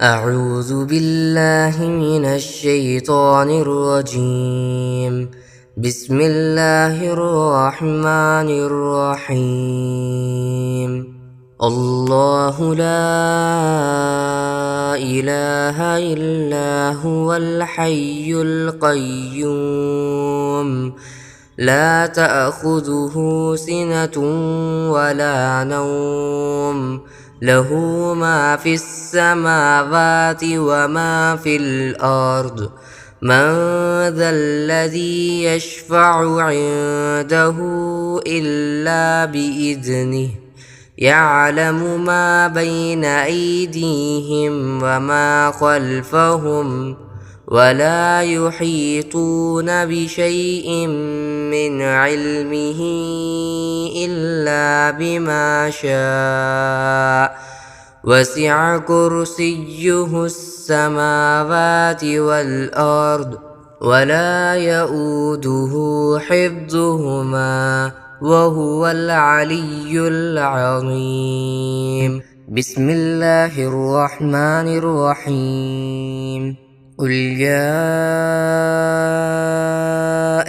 أعوذ بالله من الشيطان الرجيم. بسم الله الرحمن الرحيم. الله لا إله إلا هو الحي القيوم لا تأخذه سنة ولا نوم له ما في السماوات وما في الأرض من ذا الذي يشفع عنده إلا بإذنه يعلم ما بين أيديهم وما خلفهم ولا يحيطون بشيء من علمه إلا بما شاء وسع كرسيه السماوات والأرض ولا يؤوده حفظهما وهو العلي العظيم. بسم الله الرحمن الرحيم. قل يا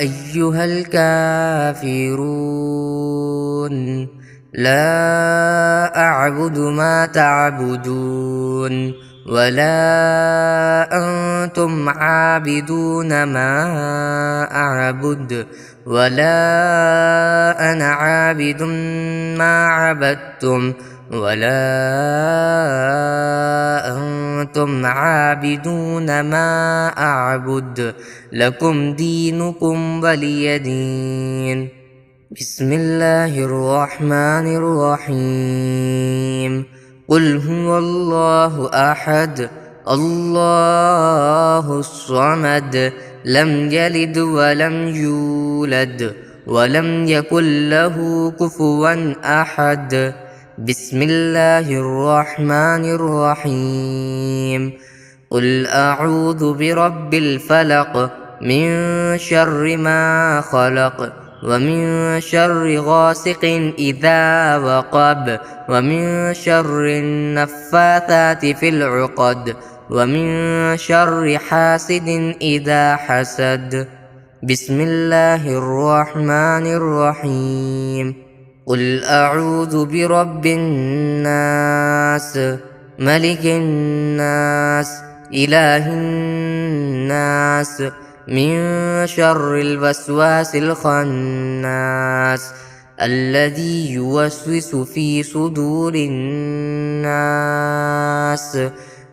أيها الكافرون لا أعبد ما تعبدون ولا أنتم عابدون ما أعبد ولا أنا عابد ما عبدتم ولا أنتم عابدون ما أعبد لكم دينكم ولي دين. بسم الله الرحمن الرحيم. قل هو الله أحد الله الصمد لم يلد ولم يولد ولم يكن له كفوا أحد. بسم الله الرحمن الرحيم. قل أعوذ برب الفلق من شر ما خلق ومن شر غاسق إذا وقب ومن شر النفاثات في العقد ومن شر حاسد إذا حسد. بسم الله الرحمن الرحيم. قل أعوذ برب الناس ملك الناس إله الناس من شر الوسواس الخناس الذي يوسوس في صدور الناس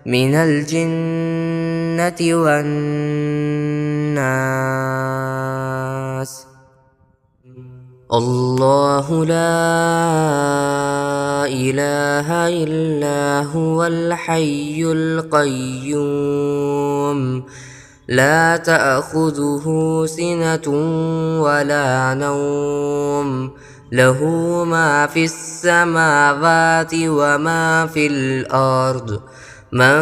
من الجنة والناس. الله لا إله إلا هو الحي القيوم لا تأخذه سنة ولا نوم له ما في السماوات وما في الأرض من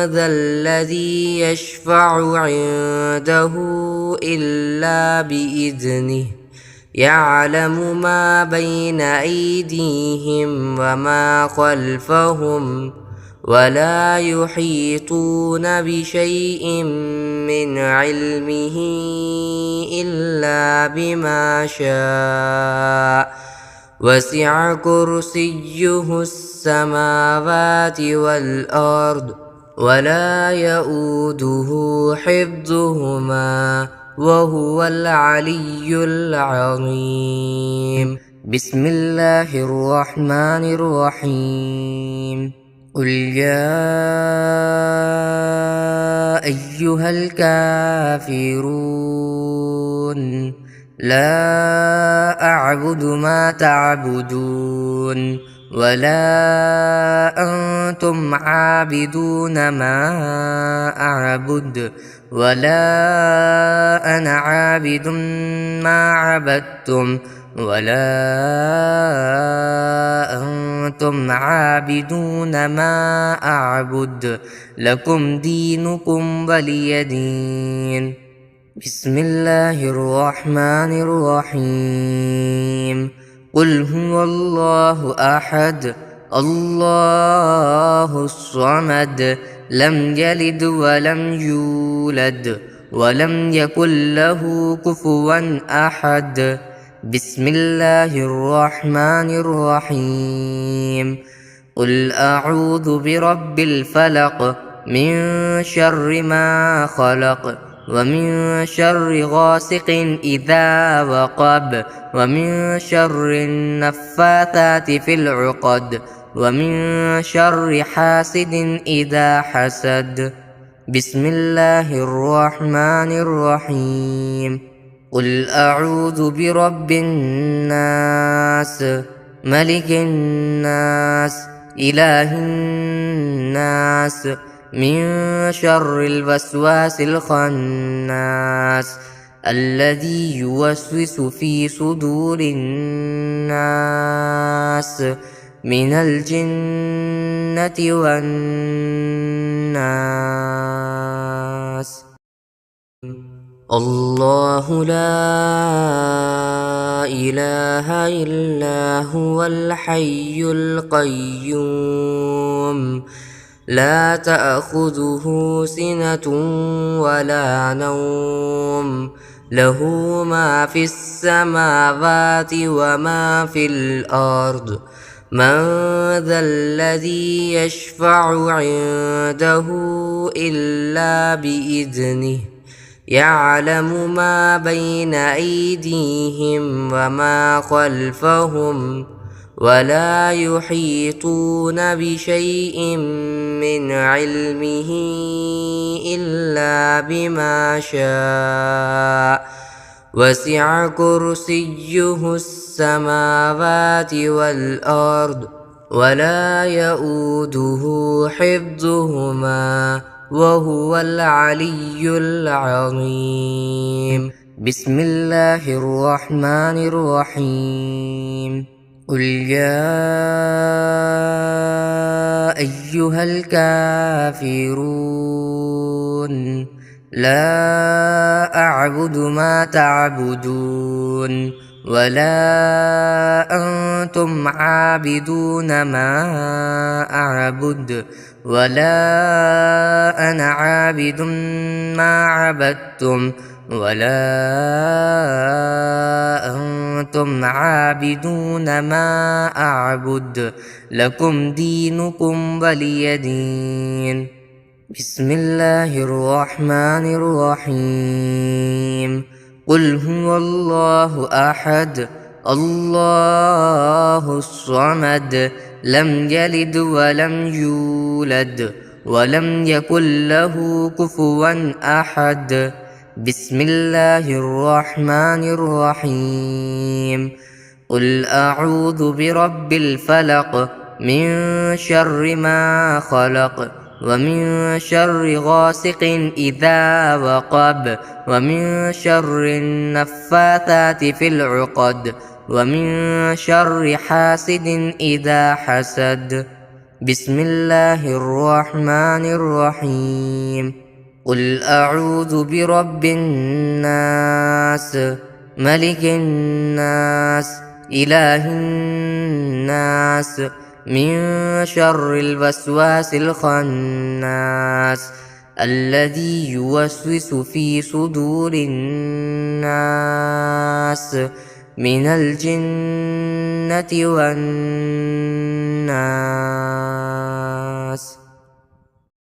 ذا الذي يشفع عنده إلا بإذنه يعلم ما بين أيديهم وما خلفهم ولا يحيطون بشيء من علمه إلا بما شاء وسع كرسيه السماوات والأرض ولا يؤوده حفظهما وهو العلي العظيم. بسم الله الرحمن الرحيم. قل يا أيها الكافرون لا أعبد ما تعبدون ولا أنتم عابدون ما أعبد ولا أنا عابد ما عبدتم ولا أنتم عابدون ما أعبد لكم دينكم ولي دين. بسم الله الرحمن الرحيم. قل هو الله أحد الله الصمد لم يلد ولم يولد ولم يكن له كفوا أحد. بسم الله الرحمن الرحيم. قل أعوذ برب الفلق من شر ما خلق ومن شر غاسق إذا وقب ومن شر النفاثات في العقد ومن شر حاسد إذا حسد. بسم الله الرحمن الرحيم. قل أعوذ برب الناس ملك الناس إله الناس من شر الوسواس الخناس الذي يوسوس في صدور الناس من الجنة والناس. الله لا إله إلا هو الحي القيوم لا تأخذه سنة ولا نوم له ما في السماوات وما في الأرض. من ذا الذي يشفع عنده إلا بإذنه يعلم ما بين أيديهم وما خلفهم ولا يحيطون بشيء من علمه إلا بما شاء وسع كرسيه السماوات والأرض ولا يؤوده حفظهما وهو العلي العظيم. بسم الله الرحمن الرحيم. قل يا أيها الكافرون لا أعبد ما تعبدون ولا أنتم عابدون ما أعبد ولا أنا عابد ما عبدتم ولا أنتم عابدون ما أعبد لكم دينكم ولي دين. بسم الله الرحمن الرحيم. قل هو الله أحد الله الصمد لم يلد ولم يولد ولم يكن له كفوا أحد. بسم الله الرحمن الرحيم. قل أعوذ برب الفلق من شر ما خلق ومن شر غاسق إذا وقب ومن شر النفاثات في العقد ومن شر حاسد إذا حسد. بسم الله الرحمن الرحيم. قل أعوذ برب الناس ملك الناس إله الناس من شر الوسواس الخناس الذي يوسوس في صدور الناس من الجنة والناس.